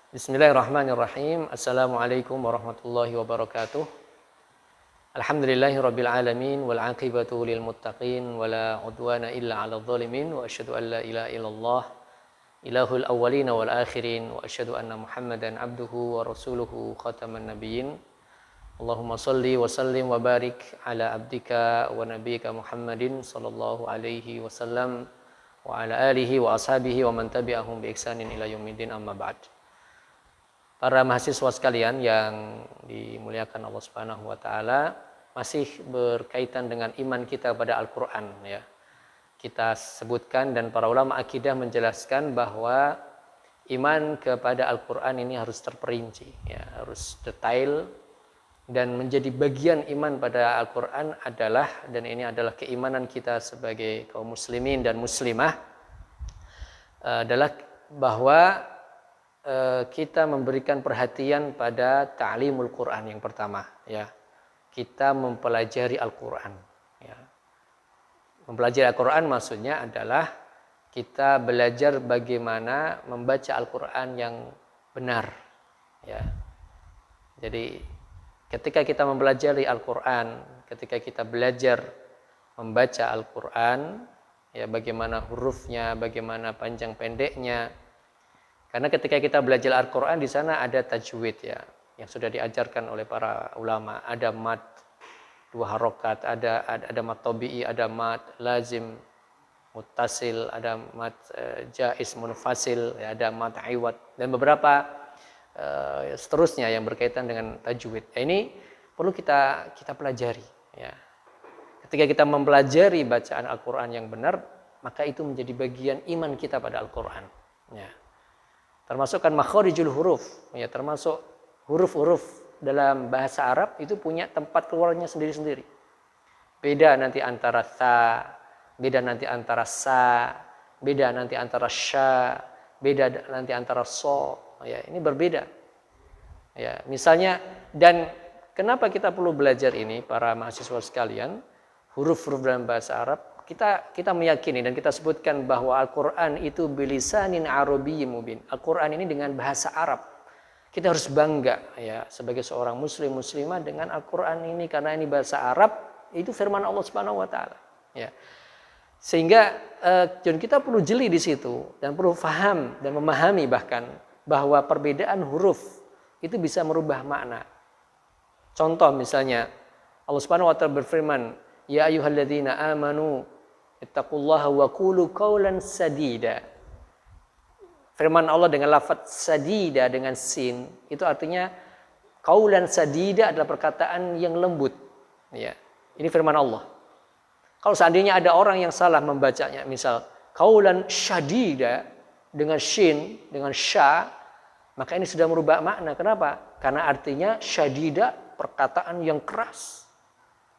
Bismillahirrahmanirrahim. Assalamualaikum warahmatullahi wabarakatuh. Alhamdulillahirabbil alamin wal 'aqibatu lil muttaqin wala 'udwana illa 'alal zalimin wa asyhadu an la ilaha illallah ilahul awwalin wal akhirin wa asyhadu anna Muhammadan abduhu wa rasuluhu khataman nabiyyin. Allahumma shalli wa sallim wa barik ala abdika wa nabiyyika Muhammadin sallallahu alaihi wasallam wa ala alihi wa ashabihi wa man tabi'ahum bi ihsanin ila yaumiddin, amma ba'd. Para mahasiswa sekalian yang dimuliakan Allah Subhanahu wa taala, masih berkaitan dengan iman kita pada Al-Qur'an ya. Kita sebutkan dan para ulama akidah menjelaskan bahwa iman kepada Al-Qur'an ini harus terperinci ya, harus detail, dan menjadi bagian iman pada Al-Qur'an adalah, dan ini adalah keimanan kita sebagai kaum muslimin dan muslimah, adalah bahwa kita memberikan perhatian pada ta'limul Quran yang pertama ya. Kita mempelajari Al-Qur'an ya. Mempelajari Al-Qur'an maksudnya adalah kita belajar bagaimana membaca Al-Qur'an yang benar ya. Jadi ketika kita mempelajari Al-Qur'an, ketika kita belajar membaca Al-Qur'an ya, bagaimana hurufnya, bagaimana panjang pendeknya. Karena ketika kita belajar Al-Qur'an di sana ada tajwid ya, yang sudah diajarkan oleh para ulama. Ada mad 2 harokat, ada mad tabi'i, ada mad lazim muttasil, ada mad jaiz munfasil, ya, ada mad iwad, dan beberapa seterusnya yang berkaitan dengan tajwid. Ini perlu kita pelajari ya. Ketika kita mempelajari bacaan Al-Qur'an yang benar, maka itu menjadi bagian iman kita pada Al-Qur'an ya. Termasuk kan makharijul huruf ya, termasuk huruf-huruf dalam bahasa Arab itu punya tempat keluarnya sendiri-sendiri. Beda nanti antara tha, beda nanti antara sa, beda nanti antara sya, beda nanti antara so ya, ini berbeda. Ya, misalnya, dan kenapa kita perlu belajar ini para mahasiswa sekalian, huruf-huruf dalam bahasa Arab, kita meyakini dan kita sebutkan bahwa Al-Qur'an itu bilisanin arabiyyin mubin. Al-Qur'an ini dengan bahasa Arab. Kita harus bangga ya sebagai seorang muslim muslimah dengan Al-Qur'an ini, karena ini bahasa Arab, itu firman Allah Subhanahu wa taala ya. Sehingga dan kita perlu jeli di situ dan perlu faham dan memahami bahkan bahwa perbedaan huruf itu bisa merubah makna. Contoh misalnya Allah Subhanahu wa taala berfirman, ya ayyuhalladzina amanu ittaqullaha wa qulu qawlan sadida. Firman Allah dengan lafaz sadida dengan sin, itu artinya qawlan sadida adalah perkataan yang lembut ya. Ini firman Allah. Kalau seandainya ada orang yang salah membacanya, misal qawlan syadida dengan shin, dengan sya, maka ini sudah merubah makna. Kenapa? Karena artinya syadida perkataan yang keras,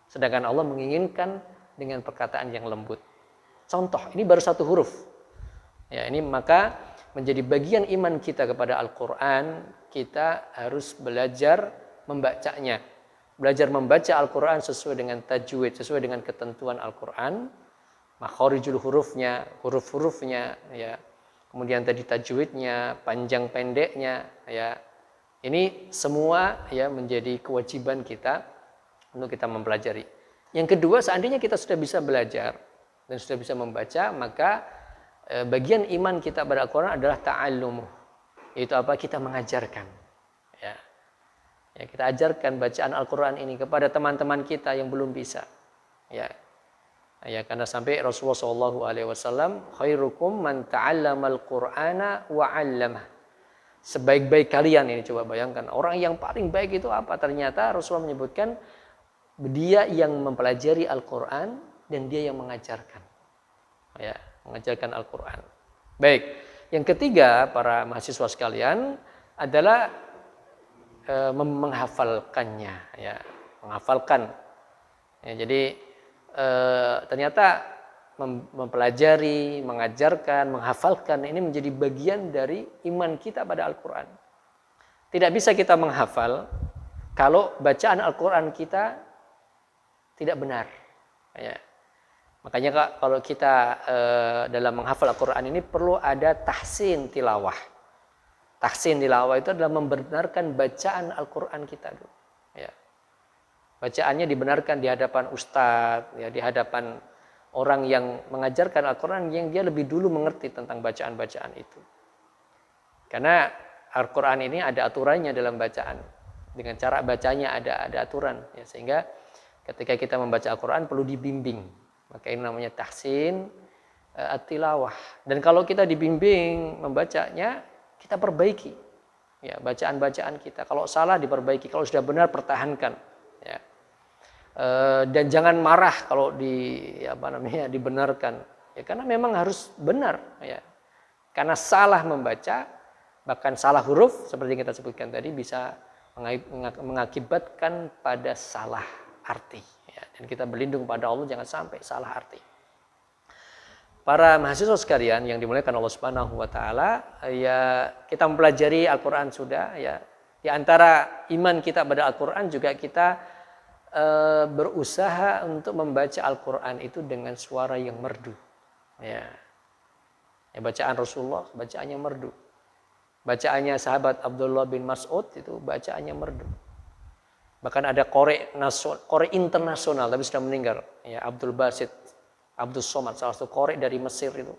sedangkan Allah menginginkan dengan perkataan yang lembut. Contoh, ini baru satu huruf. Ya, ini maka menjadi bagian iman kita kepada Al-Qur'an, kita harus belajar membacanya. Belajar membaca Al-Qur'an sesuai dengan tajwid, sesuai dengan ketentuan Al-Qur'an, makharijul hurufnya, huruf-hurufnya ya. Kemudian tadi tajwidnya, panjang pendeknya ya. Ini semua ya menjadi kewajiban kita untuk kita mempelajari. Yang kedua, seandainya kita sudah bisa belajar dan sudah bisa membaca, maka bagian iman kita pada Al-Qur'an adalah ta'allumuh. Yaitu apa? Kita mengajarkan. Ya. Ya, kita ajarkan bacaan Al-Qur'an ini kepada teman-teman kita yang belum bisa. Ya. Ya, karena sampai Rasulullah SAW, khairukum man ta'allamal Qur'ana wa 'allamah. Sebaik-baik kalian, ini coba bayangkan, orang yang paling baik itu apa? Ternyata Rasulullah menyebutkan dia yang mempelajari Al-Qur'an dan dia yang mengajarkan. Ya, mengajarkan Al-Qur'an. Baik, yang ketiga para mahasiswa sekalian adalah menghafalkannya ya, menghafalkan. Ya, jadi ternyata mempelajari, mengajarkan, menghafalkan ini menjadi bagian dari iman kita pada Al-Qur'an. Tidak bisa kita menghafal kalau bacaan Al-Qur'an kita tidak benar. Ya. Makanya kalau kita dalam menghafal Al-Qur'an ini perlu ada tahsin tilawah. Tahsin tilawah itu adalah membenarkan bacaan Al-Qur'an kita dulu. Ya. Bacaannya dibenarkan di hadapan ustadz, ya, di hadapan orang yang mengajarkan Al-Qur'an yang dia lebih dulu mengerti tentang bacaan-bacaan itu. Karena Al-Qur'an ini ada aturannya dalam bacaan. Dengan cara bacanya ada aturan, ya, sehingga ketika kita membaca Al-Qur'an perlu dibimbing. Maka ini namanya tahsin at-tilawah. Dan kalau kita dibimbing membacanya, kita perbaiki, ya, bacaan-bacaan kita. Kalau salah diperbaiki, kalau sudah benar pertahankan, ya. Dan jangan marah kalau dibenarkan, ya, karena memang harus benar, ya. Karena salah membaca, bahkan salah huruf seperti yang kita sebutkan tadi bisa mengakibatkan pada salah arti, ya. Dan kita berlindung pada Allah jangan sampai salah arti. Para mahasiswa sekalian yang dimuliakan Allah Subhanahu wa taala, ya, kita mempelajari Al-Qur'an sudah, ya. Di antara iman kita pada Al-Qur'an juga kita berusaha untuk membaca Al-Qur'an itu dengan suara yang merdu. Ya. Ya, bacaan Rasulullah bacaannya merdu. Bacaannya sahabat Abdullah bin Mas'ud itu bacaannya merdu. Bahkan ada qori internasional tapi sudah meninggal, ya, Abdul Basit Abdul Somad, salah satu qori dari Mesir itu.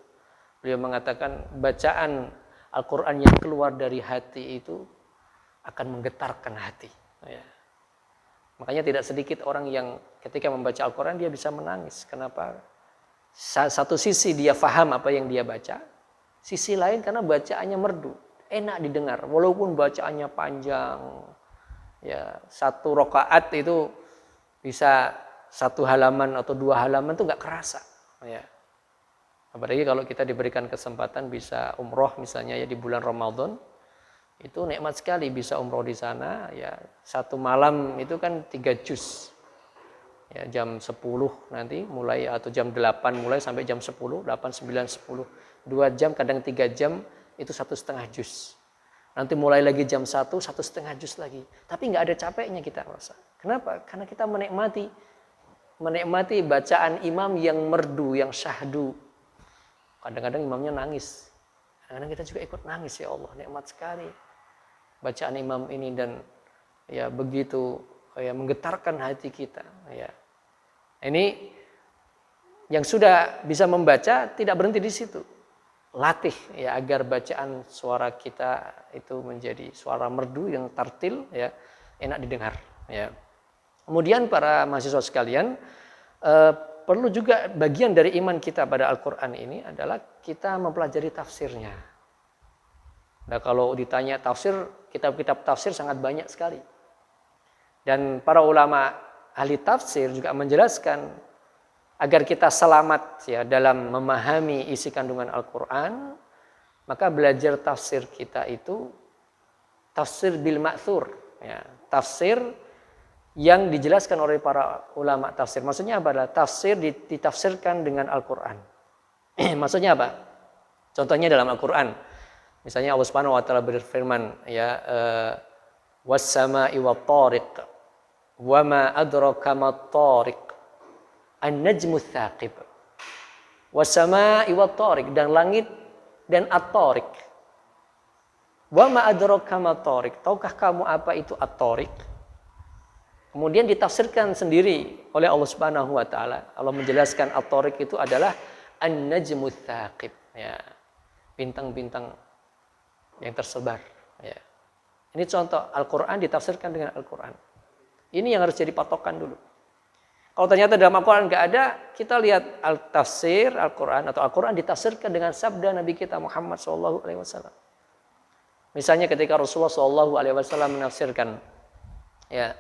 Beliau mengatakan bacaan Al-Qur'an yang keluar dari hati itu akan menggetarkan hati. Ya. Makanya tidak sedikit orang yang ketika membaca Al-Qur'an dia bisa menangis. Kenapa? Satu sisi dia faham apa yang dia baca, sisi lain karena bacaannya merdu, enak didengar walaupun bacaannya panjang. Ya, satu rakaat itu bisa 1 halaman atau 2 halaman itu nggak kerasa. Ya. Apalagi kalau kita diberikan kesempatan bisa umroh misalnya, ya, di bulan Ramadan, itu nikmat sekali bisa umroh di sana, ya. 1 malam itu kan 3 juz, ya, jam 10 nanti mulai atau jam 8 mulai sampai jam 10, 8, 9, 10, 2 jam kadang 3 jam itu 1,5 juz. Nanti mulai lagi jam 1, 1,5 juz lagi. Tapi nggak ada capeknya kita rasa. Kenapa? Karena kita menikmati bacaan imam yang merdu, yang syahdu. Kadang-kadang imamnya nangis. Kadang-kadang kita juga ikut nangis, ya Allah, nikmat sekali bacaan imam ini dan, ya, begitu, ya, menggetarkan hati kita, ya. Ini yang sudah bisa membaca tidak berhenti di situ. Latih, ya, agar bacaan suara kita itu menjadi suara merdu yang tartil, ya, enak didengar, ya. Kemudian para mahasiswa sekalian, perlu juga bagian dari iman kita pada Al-Qur'an ini adalah kita mempelajari tafsirnya. Nah, kalau ditanya tafsir, kitab-kitab tafsir sangat banyak sekali. Dan para ulama ahli tafsir juga menjelaskan agar kita selamat, ya, dalam memahami isi kandungan Al-Qur'an, maka belajar tafsir kita itu tafsir bil ma'thur, ya, tafsir yang dijelaskan oleh para ulama tafsir. Maksudnya apa? Adalah tafsir ditafsirkan dengan Al-Qur'an. Maksudnya apa? Contohnya dalam Al-Qur'an. Misalnya Allah Subhanahu wa taala berfirman, ya, was-sama'i wat-tariq wa ma adraka mat-tariq an-najmu ats-tsaqib. Was-sama'i wat-tariq, dan langit dan at-tariq. Wa ma adraka mat-tariq. Tahukah kamu apa itu at-tariq? Kemudian ditafsirkan sendiri oleh Allah Subhanahu wa taala. Allah menjelaskan at-tariq itu adalah an-najmu ats-tsaqib, ya, bintang-bintang yang tersebar, ya. Ini contoh Al-Qur'an ditafsirkan dengan Al-Qur'an. Ini yang harus jadi patokan dulu. Kalau ternyata dalam Al-Qur'an enggak ada, kita lihat tafsir Al-Qur'an atau Al-Qur'an ditafsirkan dengan sabda Nabi kita Muhammad SAW. Misalnya ketika Rasulullah SAW menafsirkan, ya,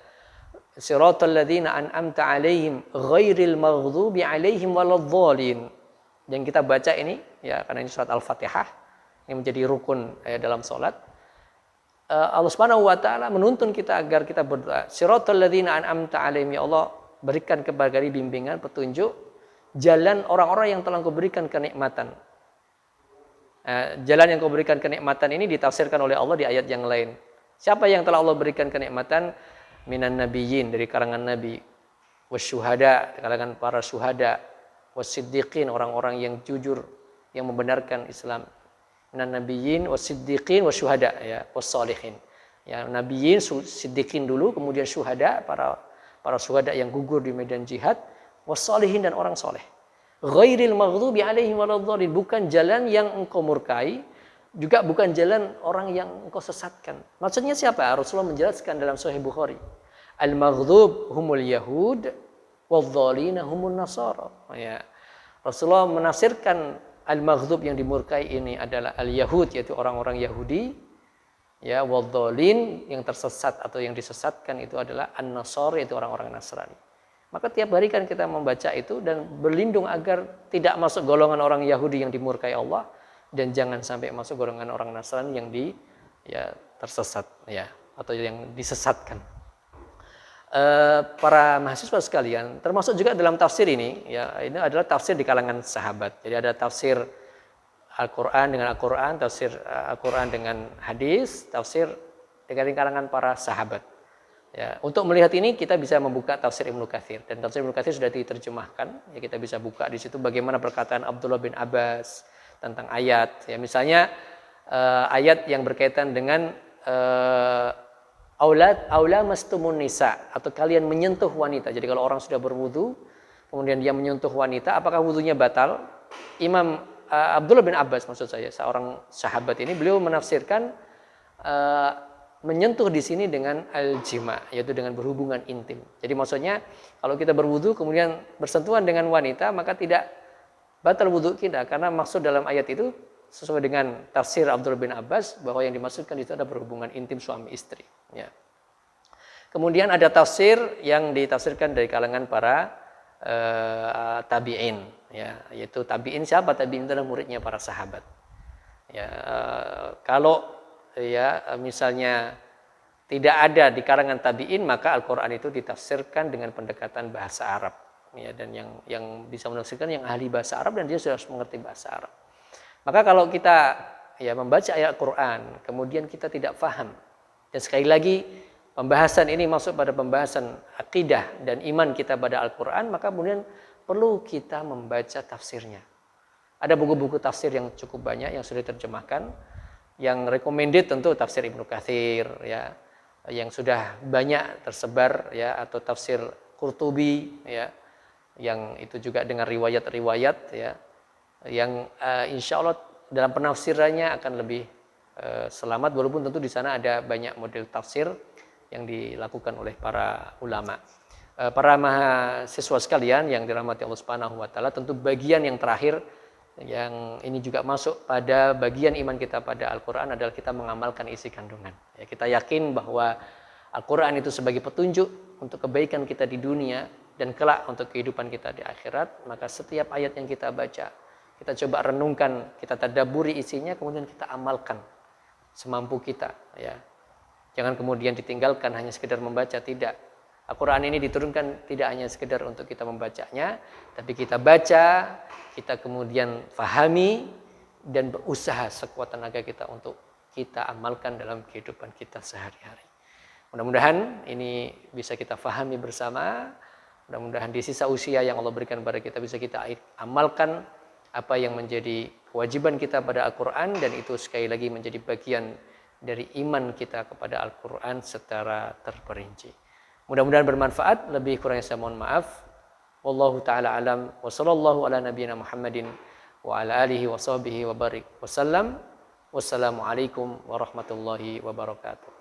Siratal ladzina an'amta 'alaihim ghairil maghdubi 'alaihim waladhdallin. Yang kita baca ini, ya, karena ini surat Al-Fatihah, ini menjadi rukun, dalam salat. Allah Subhanahu wa taala menuntun kita agar kita berdoa, Siratal ladzina an'amta 'alaihim, ya Allah, berikan kepada kami bimbingan, petunjuk jalan orang-orang yang telah Engkau berikan kenikmatan. Jalan yang Engkau berikan kenikmatan ini ditafsirkan oleh Allah di ayat yang lain. Siapa yang telah Allah berikan kenikmatan? Minan nabiyyin, dari kalangan nabi, wasyuhada, kalangan para syuhada, wasiddiqin, orang-orang yang jujur, yang membenarkan Islam, minan nabiyyin wasiddiqin wasyuhada ya wassalihin. Ya, nabiyyin, siddiqin dulu, kemudian syuhada, para syuhada yang gugur di medan jihad, wassalihin dan orang soleh. Ghairil maghdubi alaihim waladhdallin, bukan jalan yang engkau murkai, juga bukan jalan orang yang engkau sesatkan. Maksudnya siapa? Rasulullah menjelaskan dalam Sahih Bukhari. Al-maghdub humul yahud wadh-dhalina humun nasara. Ya. Rasulullah menafsirkan al-maghdub yang dimurkai ini adalah al-yahud, yaitu orang-orang Yahudi. Ya, wadh-dhalin yang tersesat atau yang disesatkan itu adalah an-nasara, yaitu orang-orang Nasrani. Maka tiap hari kan kita membaca itu dan berlindung agar tidak masuk golongan orang Yahudi yang dimurkai Allah, dan jangan sampai masuk golongan orang Nasrani yang tersesat ya, atau yang disesatkan. Para mahasiswa sekalian, termasuk juga dalam tafsir ini ya, ini adalah tafsir di kalangan sahabat. Jadi ada tafsir Al-Qur'an dengan Al-Qur'an, tafsir Al-Qur'an dengan hadis, tafsir dari kalangan para sahabat. Ya, untuk melihat ini kita bisa membuka tafsir Ibnu Katsir, dan tafsir Ibnu Katsir sudah diterjemahkan. Ya, kita bisa buka di situ bagaimana perkataan Abdullah bin Abbas tentang ayat. Ya, misalnya ayat yang berkaitan dengan aula mastumun nisa, atau kalian menyentuh wanita. Jadi kalau orang sudah berwudu kemudian dia menyentuh wanita, apakah wudunya batal? Imam Abdullah bin Abbas, maksud saya, seorang sahabat ini, beliau menafsirkan menyentuh di sini dengan al-jima, yaitu dengan berhubungan intim. Jadi maksudnya kalau kita berwudu kemudian bersentuhan dengan wanita, maka tidak batal wudu kita, karena maksud dalam ayat itu sesuai dengan tafsir Abdullah bin Abbas bahwa yang dimaksudkan itu adalah berhubungan intim suami istri. Ya. Kemudian ada tafsir yang ditafsirkan dari kalangan para tabi'in, ya, yaitu tabi'in siapa? Tabi'in adalah muridnya para sahabat. Ya, kalau ya misalnya tidak ada di kalangan tabi'in, maka Al-Qur'an itu ditafsirkan dengan pendekatan bahasa Arab. Ya, dan yang bisa menafsirkan yang ahli bahasa Arab dan dia sudah harus mengerti bahasa Arab. Maka kalau kita ya membaca ayat Al-Qur'an kemudian kita tidak paham, dan sekali lagi pembahasan ini masuk pada pembahasan akidah dan iman kita pada Al-Qur'an, maka kemudian perlu kita membaca tafsirnya. Ada buku-buku tafsir yang cukup banyak yang sudah diterjemahkan. Yang recommended tentu tafsir Ibnu Katsir ya, yang sudah banyak tersebar ya, atau tafsir Qurtubi ya, yang itu juga dengan riwayat-riwayat ya, yang insya Allah dalam penafsirannya akan lebih selamat, walaupun tentu di sana ada banyak model tafsir yang dilakukan oleh para ulama. Para mahasiswa sekalian yang dirahmati Allah Subhanahu wa taala, tentu bagian yang terakhir yang ini juga masuk pada bagian iman kita pada Al-Qur'an adalah kita mengamalkan isi kandungan. Ya, kita yakin bahwa Al-Qur'an itu sebagai petunjuk untuk kebaikan kita di dunia dan kelak untuk kehidupan kita di akhirat. Maka setiap ayat yang kita baca, kita coba renungkan, kita tadabburi isinya, kemudian kita amalkan semampu kita. Ya, jangan kemudian ditinggalkan hanya sekedar membaca, tidak. Al-Quran ini diturunkan tidak hanya sekedar untuk kita membacanya, tapi kita baca, kita kemudian fahami, dan berusaha sekuat tenaga kita untuk kita amalkan dalam kehidupan kita sehari-hari. Mudah-mudahan ini bisa kita fahami bersama. Mudah-mudahan di sisa usia yang Allah berikan kepada kita bisa kita amalkan apa yang menjadi kewajiban kita pada Al-Quran, dan itu sekali lagi menjadi bagian dari iman kita kepada Al-Quran secara terperinci. Mudah-mudahan bermanfaat. Lebih kurangnya saya mohon maaf. Wallahu ta'ala alam. Wa sallallahu ala nabiyyina Muhammadin wa ala alihi wa sahbihi wa barik wa sallam. Wassalamualaikum warahmatullahi wabarakatuh.